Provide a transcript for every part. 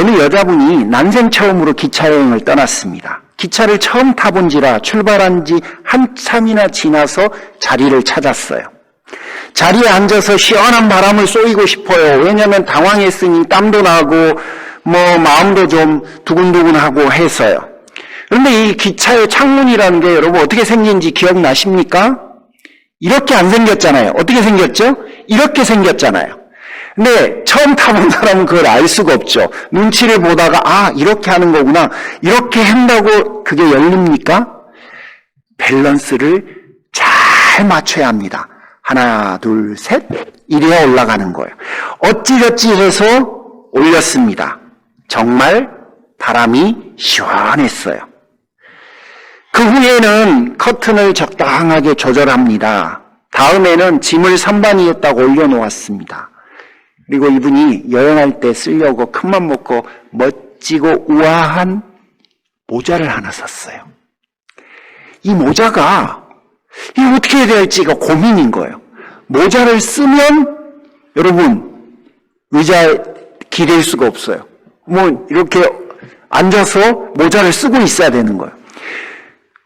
어느 여자분이 난생 처음으로 기차여행을 떠났습니다. 기차를 처음 타본지라 출발한 지 한참이나 지나서 자리를 찾았어요. 자리에 앉아서 시원한 바람을 쏘이고 싶어요. 왜냐하면 당황했으니 땀도 나고 마음도 좀 두근두근하고 해서요. 그런데 이 기차의 창문이라는 게 여러분 어떻게 생긴지 기억나십니까? 이렇게 안 생겼잖아요. 어떻게 생겼죠? 이렇게 생겼잖아요. 근데 처음 타본 사람은 그걸 알 수가 없죠. 눈치를 보다가 이렇게 하는 거구나. 이렇게 한다고 그게 열립니까? 밸런스를 잘 맞춰야 합니다. 하나, 둘, 셋 이래야 올라가는 거예요. 어찌저찌 해서 올렸습니다. 정말 바람이 시원했어요. 그 후에는 커튼을 적당하게 조절합니다. 다음에는 짐을 선반위에다가 올려놓았습니다. 그리고 이분이 여행할 때 쓰려고 큰맘 먹고 멋지고 우아한 모자를 하나 샀어요. 이 모자가 이거 어떻게 해야 될지가 고민인 거예요. 모자를 쓰면 여러분 의자에 기댈 수가 없어요. 이렇게 앉아서 모자를 쓰고 있어야 되는 거예요.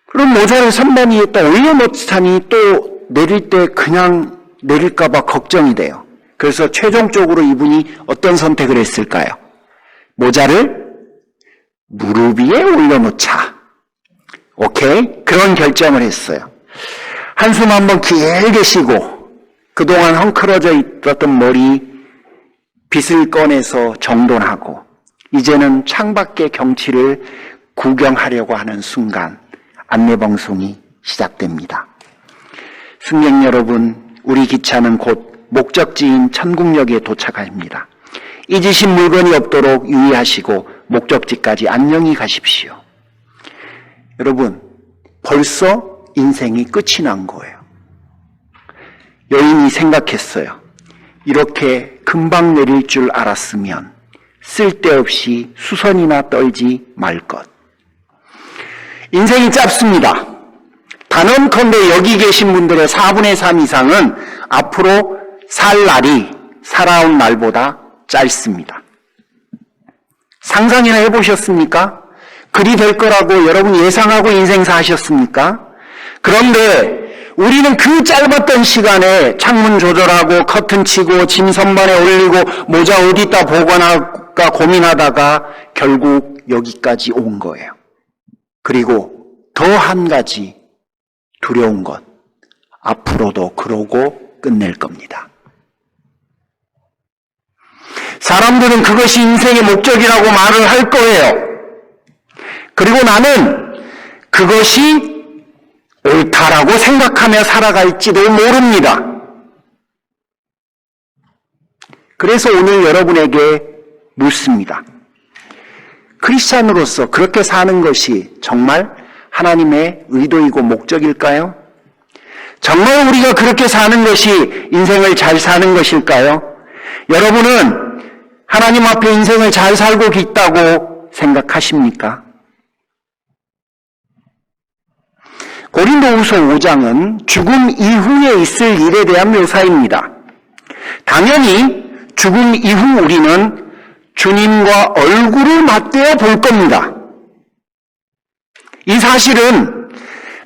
그럼 모자를 선반 위에다 올려놓자니 또 내릴 때 그냥 내릴까 봐 걱정이 돼요. 그래서 최종적으로 이분이 어떤 선택을 했을까요? 모자를 무릎 위에 올려놓자. 오케이? 그런 결정을 했어요. 한숨 한번 길게 쉬고 그동안 헝클어져 있었던 머리 빗을 꺼내서 정돈하고 이제는 창밖의 경치를 구경하려고 하는 순간 안내방송이 시작됩니다. 승객 여러분, 우리 기차는 곧 목적지인 천국역에 도착합니다. 잊으신 물건이 없도록 유의하시고 목적지까지 안녕히 가십시오. 여러분, 벌써 인생이 끝이 난 거예요. 여인이 생각했어요. 이렇게 금방 내릴 줄 알았으면 쓸데없이 수선이나 떨지 말 것. 인생이 짧습니다. 단언컨대 여기 계신 분들의 4분의 3 이상은 앞으로 살 날이 살아온 날보다 짧습니다. 상상이나 해보셨습니까? 그리 될 거라고 여러분 예상하고 인생 사셨습니까? 그런데 우리는 그 짧았던 시간에 창문 조절하고 커튼 치고 짐 선반에 올리고 모자 어디다 보관할까 고민하다가 결국 여기까지 온 거예요. 그리고 더 한 가지 두려운 것, 앞으로도 그러고 끝낼 겁니다. 사람들은 그것이 인생의 목적이라고 말을 할 거예요. 그리고 나는 그것이 옳다라고 생각하며 살아갈지도 모릅니다. 그래서 오늘 여러분에게 묻습니다. 크리스찬으로서 그렇게 사는 것이 정말 하나님의 의도이고 목적일까요? 정말 우리가 그렇게 사는 것이 인생을 잘 사는 것일까요? 여러분은 하나님 앞에 인생을 잘 살고 있다고 생각하십니까? 고린도후서 5장은 죽음 이후에 있을 일에 대한 묘사입니다. 당연히 죽음 이후 우리는 주님과 얼굴을 맞대어 볼 겁니다. 이 사실은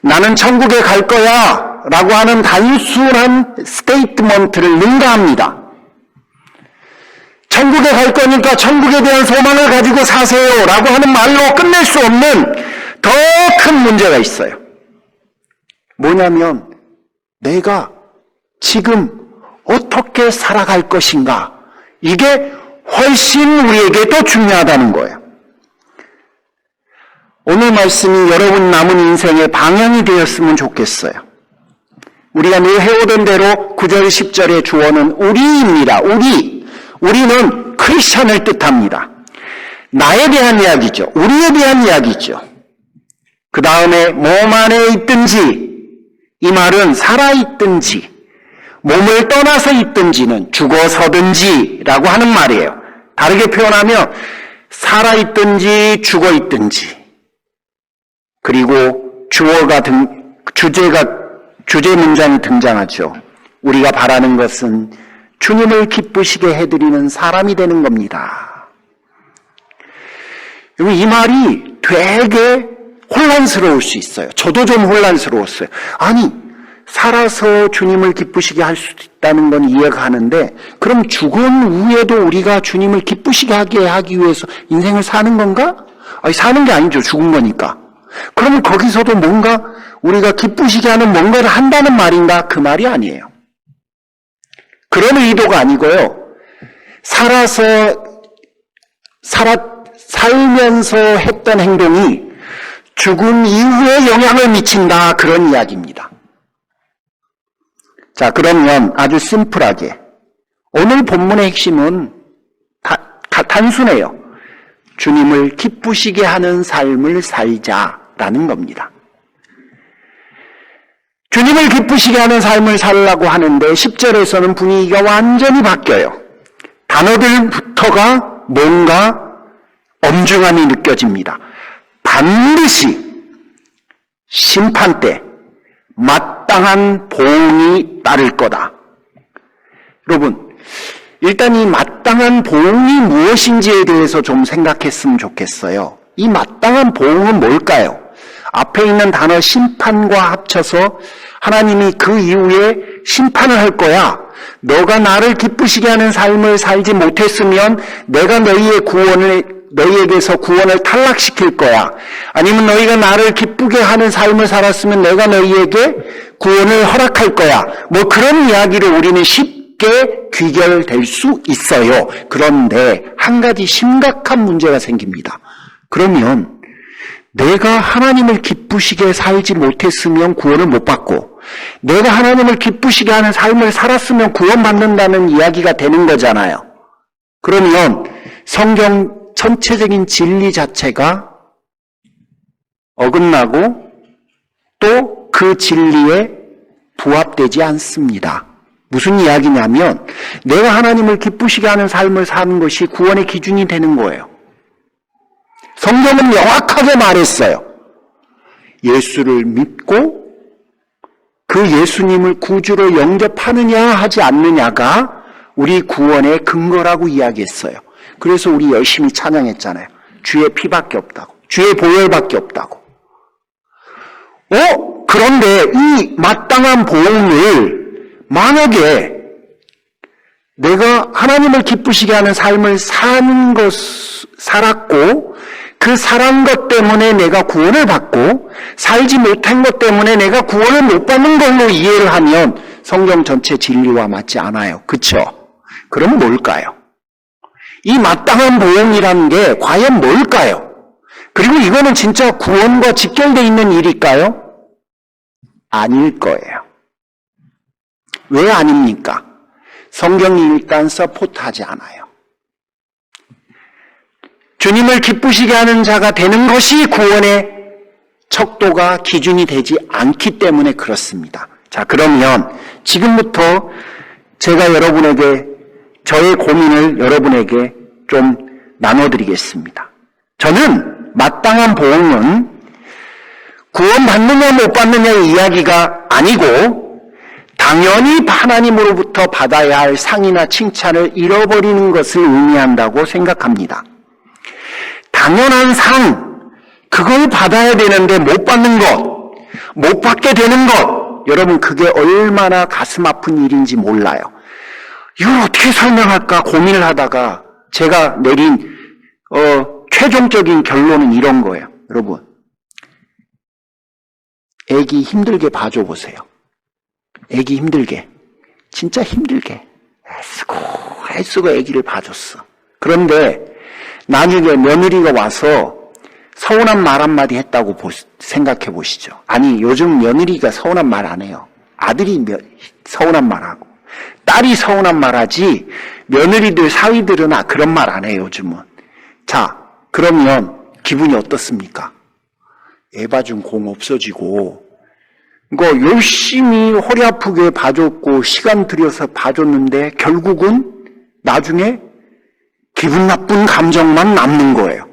나는 천국에 갈 거야 라고 하는 단순한 스테이트먼트를 능가합니다. 천국에 갈 거니까 천국에 대한 소망을 가지고 사세요 라고 하는 말로 끝낼 수 없는 더 큰 문제가 있어요. 뭐냐면 내가 지금 어떻게 살아갈 것인가, 이게 훨씬 우리에게 더 중요하다는 거예요. 오늘 말씀이 여러분 남은 인생의 방향이 되었으면 좋겠어요. 우리가 늘 해오던 대로 9절 10절의 주어는 우리입니다. 우리는 크리스찬을 뜻합니다. 나에 대한 이야기죠. 우리에 대한 이야기죠. 그 다음에 몸 안에 있든지, 이 말은 살아있든지 몸을 떠나서 있든지는 죽어서든지 라고 하는 말이에요. 다르게 표현하면 살아있든지 죽어있든지, 그리고 주제 문장이 등장하죠. 우리가 바라는 것은 주님을 기쁘시게 해드리는 사람이 되는 겁니다. 여러분, 이 말이 되게 혼란스러울 수 있어요. 저도 좀 혼란스러웠어요. 아니, 살아서 주님을 기쁘시게 할 수 있다는 건 이해가 가는데, 그럼 죽은 후에도 우리가 주님을 기쁘시게 하기 위해서 인생을 사는 건가? 아니, 사는 게 아니죠. 죽은 거니까. 그러면 거기서도 뭔가 우리가 기쁘시게 하는 뭔가를 한다는 말인가? 그 말이 아니에요. 그런 의도가 아니고요. 살면서 했던 행동이 죽음 이후에 영향을 미친다. 그런 이야기입니다. 자, 그러면 아주 심플하게 오늘 본문의 핵심은 단순해요. 주님을 기쁘시게 하는 삶을 살자라는 겁니다. 주님을 기쁘시게 하는 삶을 살라고 하는데 10절에서는 분위기가 완전히 바뀌어요. 단어들부터가 뭔가 엄중함이 느껴집니다. 반드시 심판 때 마땅한 보응이 따를 거다. 여러분, 일단 이 마땅한 보응이 무엇인지에 대해서 좀 생각했으면 좋겠어요. 이 마땅한 보응은 뭘까요? 앞에 있는 단어 심판과 합쳐서 하나님이 그 이후에 심판을 할 거야. 너가 나를 기쁘시게 하는 삶을 살지 못했으면 내가 너희에게서 구원을 탈락시킬 거야. 아니면 너희가 나를 기쁘게 하는 삶을 살았으면 내가 너희에게 구원을 허락할 거야. 뭐 그런 이야기를 우리는 쉽게 귀결될 수 있어요. 그런데 한 가지 심각한 문제가 생깁니다. 그러면 내가 하나님을 기쁘시게 살지 못했으면 구원을 못 받고, 내가 하나님을 기쁘시게 하는 삶을 살았으면 구원받는다는 이야기가 되는 거잖아요. 그러면 성경 전체적인 진리 자체가 어긋나고 또 그 진리에 부합되지 않습니다. 무슨 이야기냐면 내가 하나님을 기쁘시게 하는 삶을 사는 것이 구원의 기준이 되는 거예요. 성경은 명확하게 말했어요. 예수를 믿고 그 예수님을 구주로 영접하느냐 하지 않느냐가 우리 구원의 근거라고 이야기했어요. 그래서 우리 열심히 찬양했잖아요. 주의 피밖에 없다고. 주의 보혈밖에 없다고. 그런데 이 마땅한 보응을 만약에 내가 하나님을 기쁘시게 하는 삶을 살았고 그 살한 것 때문에 내가 구원을 받고 살지 못한 것 때문에 내가 구원을 못 받는 걸로 이해를 하면 성경 전체 진리와 맞지 않아요. 그렇죠? 그럼 뭘까요? 이 마땅한 보응이라는 게 과연 뭘까요? 그리고 이거는 진짜 구원과 직결되어 있는 일일까요? 아닐 거예요. 왜 아닙니까? 성경이 일단 서포트하지 않아요. 주님을 기쁘시게 하는 자가 되는 것이 구원의 척도가 기준이 되지 않기 때문에 그렇습니다. 자, 그러면 지금부터 제가 저의 고민을 여러분에게 좀 나눠드리겠습니다. 저는 마땅한 보응은 구원받느냐 못 받느냐의 이야기가 아니고 당연히 하나님으로부터 받아야 할 상이나 칭찬을 잃어버리는 것을 의미한다고 생각합니다. 당연한 상, 그걸 받아야 되는데 못 받는 것, 못 받게 되는 것, 여러분 그게 얼마나 가슴 아픈 일인지 몰라요. 이걸 어떻게 설명할까 고민을 하다가 제가 내린 최종적인 결론은 이런 거예요. 여러분, 애기 힘들게 봐줘 보세요. 애기 힘들게, 진짜 힘들게 애쓰고 애기를 봐줬어. 그런데 나중에 며느리가 와서 서운한 말 한마디 했다고 생각해 보시죠. 아니, 요즘 며느리가 서운한 말 안 해요. 아들이 서운한 말하고 딸이 서운한 말하지 며느리들 사위들은 그런 말 안 해요. 요즘은. 자, 그러면 기분이 어떻습니까? 애 봐준 공 없어지고 열심히 허리 아프게 봐줬고 시간 들여서 봐줬는데 결국은 나중에 기분 나쁜 감정만 남는 거예요.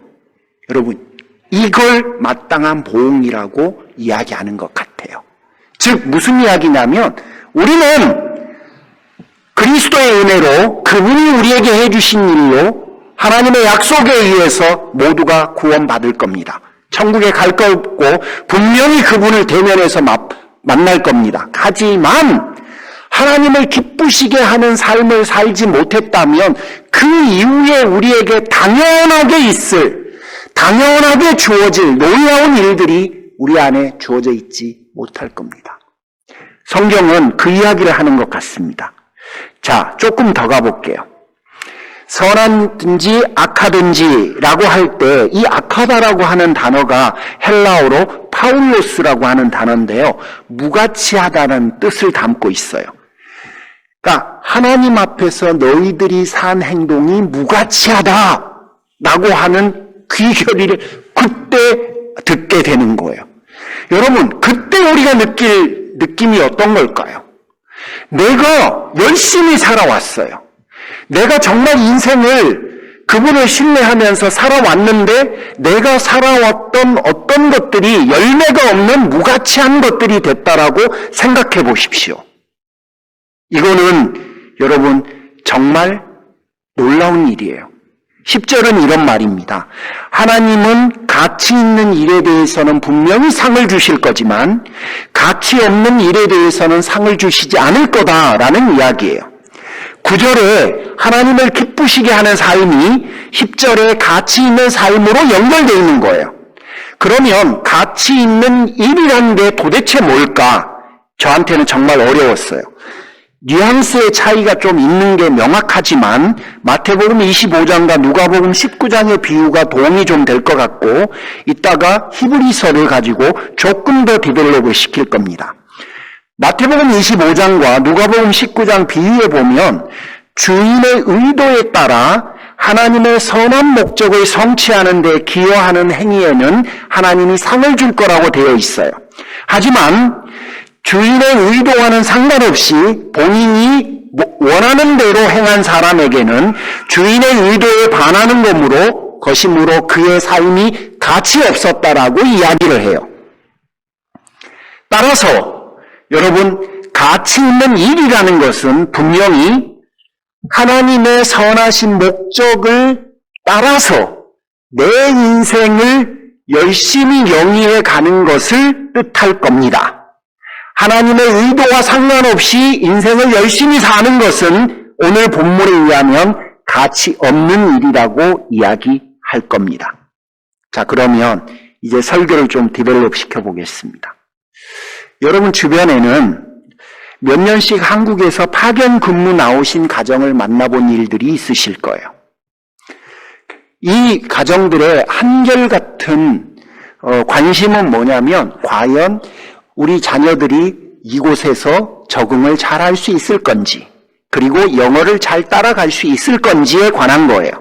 여러분, 이걸 마땅한 보응이라고 이야기하는 것 같아요. 즉 무슨 이야기냐면 우리는 그리스도의 은혜로 그분이 우리에게 해주신 일로 하나님의 약속에 의해서 모두가 구원받을 겁니다. 천국에 갈 거 없고 분명히 그분을 대면해서 만날 겁니다. 하지만 하나님을 기쁘시게 하는 삶을 살지 못했다면 그 이후에 우리에게 당연하게 주어질 놀라운 일들이 우리 안에 주어져 있지 못할 겁니다. 성경은 그 이야기를 하는 것 같습니다. 자, 조금 더 가볼게요. 선하든지 악하든지라고 할 때 이 악하다라고 하는 단어가 헬라어로 파울로스라고 하는 단어인데요. 무가치하다는 뜻을 담고 있어요. 그러니까 하나님 앞에서 너희들이 산 행동이 무가치하다라고 하는 귀결의를 그때 듣게 되는 거예요. 여러분, 그때 우리가 느낄 느낌이 어떤 걸까요? 내가 열심히 살아왔어요. 내가 정말 인생을 그분을 신뢰하면서 살아왔는데 내가 살아왔던 어떤 것들이 열매가 없는 무가치한 것들이 됐다라고 생각해 보십시오. 이거는 여러분 정말 놀라운 일이에요. 10절은 이런 말입니다. 하나님은 가치 있는 일에 대해서는 분명히 상을 주실 거지만 가치 없는 일에 대해서는 상을 주시지 않을 거다라는 이야기예요. 9절에 하나님을 기쁘시게 하는 삶이 10절에 가치 있는 삶으로 연결되어 있는 거예요. 그러면 가치 있는 일이라는 게 도대체 뭘까? 저한테는 정말 어려웠어요. 뉘앙스의 차이가 좀 있는 게 명확하지만 마태복음 25장과 누가복음 19장의 비유가 도움이 좀 될 것 같고 이따가 히브리서를 가지고 조금 더 디벨롭을 시킬 겁니다. 마태복음 25장과 누가복음 19장 비유에 보면 주인의 의도에 따라 하나님의 선한 목적을 성취하는 데 기여하는 행위에는 하나님이 상을 줄 거라고 되어 있어요. 하지만 주인의 의도와는 상관없이 본인이 원하는 대로 행한 사람에게는 주인의 의도에 반하는 것이므로 그의 삶이 가치 없었다라고 이야기를 해요. 따라서 여러분, 가치 있는 일이라는 것은 분명히 하나님의 선하신 목적을 따라서 내 인생을 열심히 영위해 가는 것을 뜻할 겁니다. 하나님의 의도와 상관없이 인생을 열심히 사는 것은 오늘 본문에 의하면 가치 없는 일이라고 이야기할 겁니다. 자, 그러면 이제 설교를 좀 디벨롭 시켜보겠습니다. 여러분 주변에는 몇 년씩 한국에서 파견 근무 나오신 가정을 만나본 일들이 있으실 거예요. 이 가정들의 한결같은 관심은 뭐냐면 과연 우리 자녀들이 이곳에서 적응을 잘 할 수 있을 건지 그리고 영어를 잘 따라갈 수 있을 건지에 관한 거예요.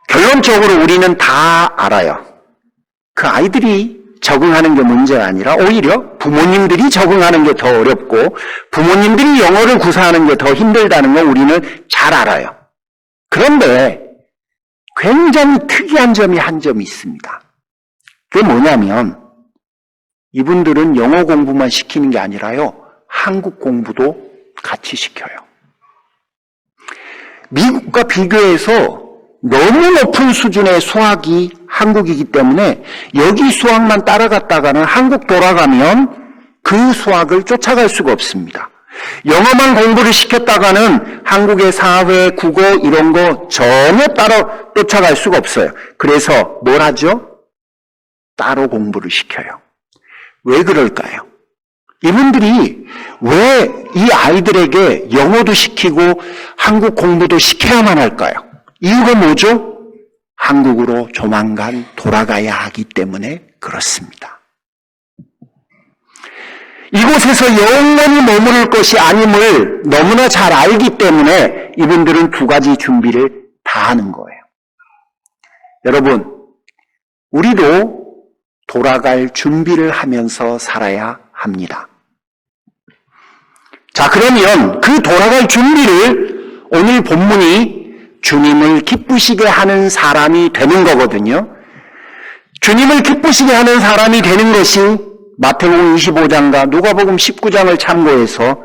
결론적으로 우리는 다 알아요. 그 아이들이 적응하는 게 문제가 아니라 오히려 부모님들이 적응하는 게 더 어렵고 부모님들이 영어를 구사하는 게 더 힘들다는 걸 우리는 잘 알아요. 그런데 굉장히 특이한 점이 한 점이 있습니다. 그게 뭐냐면 이분들은 영어 공부만 시키는 게 아니라요. 한국 공부도 같이 시켜요. 미국과 비교해서 너무 높은 수준의 수학이 한국이기 때문에 여기 수학만 따라갔다가는 한국 돌아가면 그 수학을 쫓아갈 수가 없습니다. 영어만 공부를 시켰다가는 한국의 사회, 국어 이런 거 전혀 쫓아갈 수가 없어요. 그래서 뭘 하죠? 따로 공부를 시켜요. 왜 그럴까요? 이분들이 왜 이 아이들에게 영어도 시키고 한국 공부도 시켜야만 할까요? 이유가 뭐죠? 한국으로 조만간 돌아가야 하기 때문에 그렇습니다. 이곳에서 영원히 머무를 것이 아님을 너무나 잘 알기 때문에 이분들은 두 가지 준비를 다 하는 거예요. 여러분, 우리도 돌아갈 준비를 하면서 살아야 합니다. 자, 그러면 그 돌아갈 준비를 오늘 본문이 주님을 기쁘시게 하는 사람이 되는 거거든요. 주님을 기쁘시게 하는 사람이 되는 것이 마태복음 25장과 누가복음 19장을 참고해서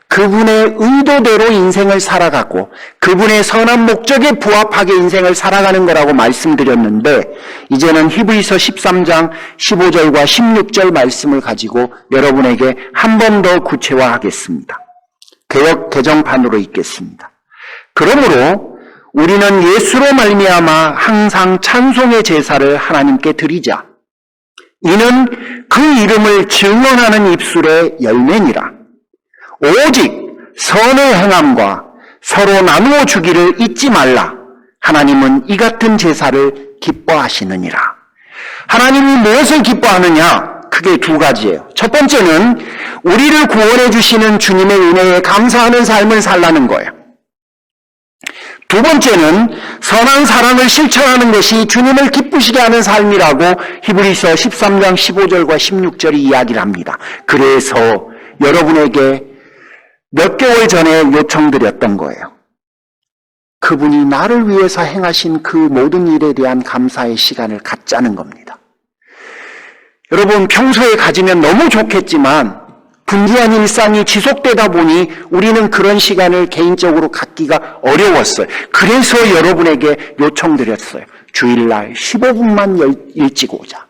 그분의 의도대로 인생을 살아가고 그분의 선한 목적에 부합하게 인생을 살아가는 거라고 말씀드렸는데, 이제는 히브리서 13장 15절과 16절 말씀을 가지고 여러분에게 한 번 더 구체화하겠습니다. 개역 개정판으로 읽겠습니다. 그러므로 우리는 예수로 말미암아 항상 찬송의 제사를 하나님께 드리자. 이는 그 이름을 증언하는 입술의 열매니라. 오직 선을 행함과 서로 나누어 주기를 잊지 말라. 하나님은 이 같은 제사를 기뻐하시느니라. 하나님이 무엇을 기뻐하느냐? 크게 두 가지예요. 첫 번째는 우리를 구원해 주시는 주님의 은혜에 감사하는 삶을 살라는 거예요. 두 번째는 선한 사랑을 실천하는 것이 주님을 기쁘시게 하는 삶이라고 히브리서 13장 15절과 16절이 이야기를 합니다. 그래서 여러분에게 몇 개월 전에 요청드렸던 거예요. 그분이 나를 위해서 행하신 그 모든 일에 대한 감사의 시간을 갖자는 겁니다. 여러분, 평소에 가지면 너무 좋겠지만 분주한 일상이 지속되다 보니 우리는 그런 시간을 개인적으로 갖기가 어려웠어요. 그래서 여러분에게 요청드렸어요. 주일날 15분만 일찍 오자.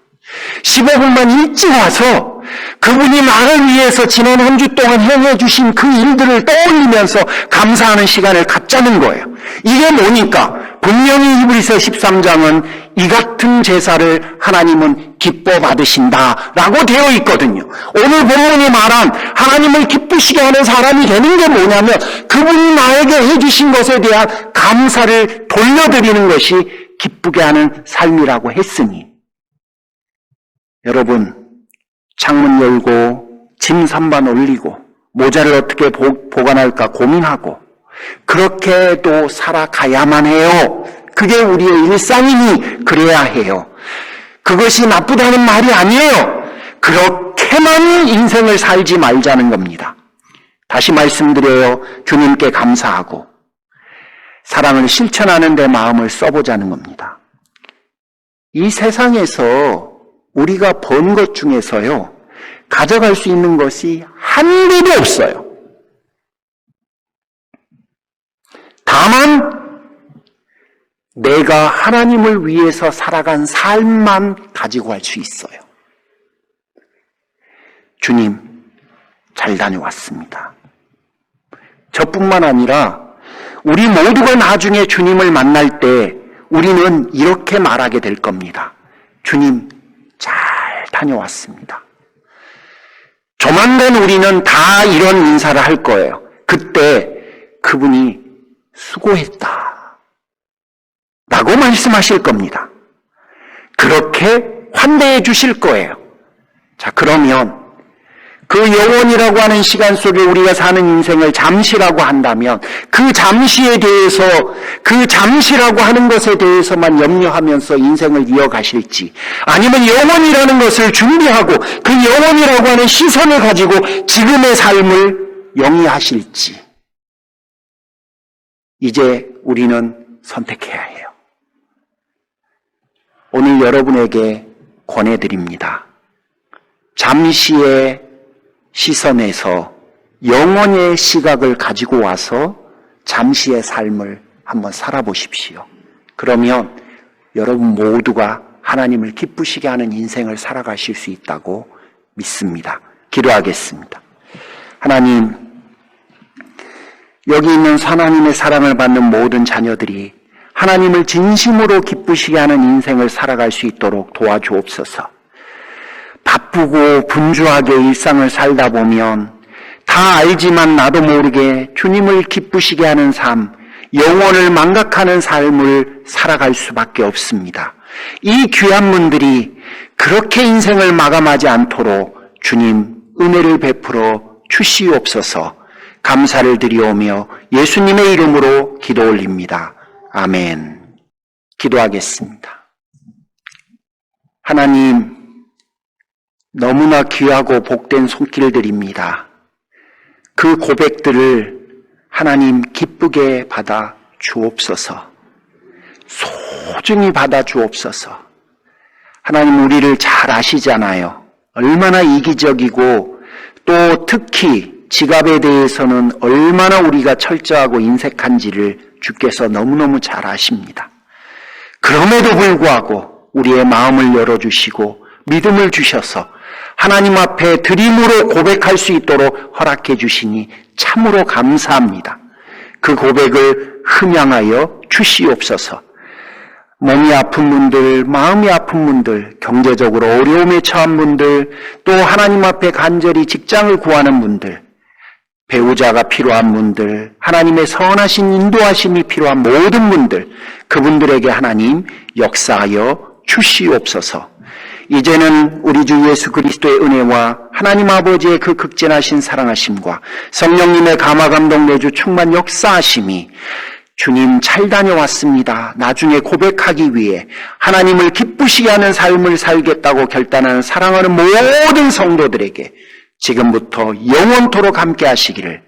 15분만 일찍 와서 그분이 나를 위해서 지난 한 주 동안 행해 주신 그 일들을 떠올리면서 감사하는 시간을 갖자는 거예요. 이게 뭐니까? 분명히 히브리서 13장은 이 같은 제사를 하나님은 기뻐 받으신다라고 되어 있거든요. 오늘 본문이 말한 하나님을 기쁘시게 하는 사람이 되는 게 뭐냐면 그분이 나에게 해주신 것에 대한 감사를 돌려드리는 것이 기쁘게 하는 삶이라고 했으니, 여러분, 창문 열고 짐 선반 올리고 모자를 어떻게 보관할까 고민하고 그렇게도 살아가야만 해요. 그게 우리의 일상이니 그래야 해요. 그것이 나쁘다는 말이 아니에요. 그렇게만 인생을 살지 말자는 겁니다. 다시 말씀드려요. 주님께 감사하고 사랑을 실천하는 데 마음을 써보자는 겁니다. 이 세상에서 우리가 번 것 중에서요, 가져갈 수 있는 것이 한 개도 없어요. 다만 내가 하나님을 위해서 살아간 삶만 가지고 갈 수 있어요. 주님, 잘 다녀왔습니다. 저뿐만 아니라 우리 모두가 나중에 주님을 만날 때 우리는 이렇게 말하게 될 겁니다. 주님, 잘 다녀왔습니다. 조만간 우리는 다 이런 인사를 할 거예요. 그때 그분이 수고했다 라고 말씀하실 겁니다. 그렇게 환대해 주실 거예요. 자, 그러면 그 영원이라고 하는 시간 속에 우리가 사는 인생을 잠시라고 한다면 그 잠시에 대해서, 그 잠시라고 하는 것에 대해서만 염려하면서 인생을 이어가실지, 아니면 영원이라는 것을 준비하고 그 영원이라고 하는 시선을 가지고 지금의 삶을 영위하실지, 이제 우리는 선택해야 해요. 오늘 여러분에게 권해드립니다. 잠시의 시선에서 영원의 시각을 가지고 와서 잠시의 삶을 한번 살아보십시오. 그러면 여러분 모두가 하나님을 기쁘시게 하는 인생을 살아가실 수 있다고 믿습니다. 기도하겠습니다. 하나님, 여기 있는 하나님의 사랑을 받는 모든 자녀들이 하나님을 진심으로 기쁘시게 하는 인생을 살아갈 수 있도록 도와주옵소서. 바쁘고 분주하게 일상을 살다 보면 다 알지만 나도 모르게 주님을 기쁘시게 하는 삶, 영혼을 망각하는 삶을 살아갈 수밖에 없습니다. 이 귀한 분들이 그렇게 인생을 마감하지 않도록 주님 은혜를 베풀어 주시옵소서. 감사를 드리오며 예수님의 이름으로 기도 올립니다. 아멘. 기도하겠습니다. 하나님, 너무나 귀하고 복된 손길들입니다. 그 고백들을 하나님 기쁘게 받아 주옵소서. 소중히 받아 주옵소서. 하나님, 우리를 잘 아시잖아요. 얼마나 이기적이고 또 특히 지갑에 대해서는 얼마나 우리가 철저하고 인색한지를 주께서 너무너무 잘 아십니다. 그럼에도 불구하고 우리의 마음을 열어주시고 믿음을 주셔서 하나님 앞에 드림으로 고백할 수 있도록 허락해 주시니 참으로 감사합니다. 그 고백을 흠양하여 주시옵소서. 몸이 아픈 분들, 마음이 아픈 분들, 경제적으로 어려움에 처한 분들, 또 하나님 앞에 간절히 직장을 구하는 분들, 배우자가 필요한 분들, 하나님의 선하신 인도하심이 필요한 모든 분들, 그분들에게 하나님 역사하여 주시옵소서. 이제는 우리 주 예수 그리스도의 은혜와 하나님 아버지의 그 극진하신 사랑하심과 성령님의 감화감동 내주 충만 역사하심이 주님 잘 다녀왔습니다. 나중에 고백하기 위해 하나님을 기쁘시게 하는 삶을 살겠다고 결단하는 사랑하는 모든 성도들에게 지금부터 영원토록 함께 하시기를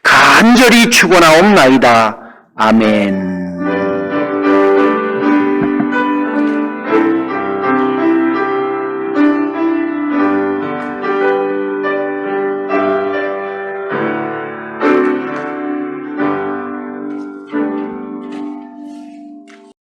간절히 축원하옵나이다. 아멘.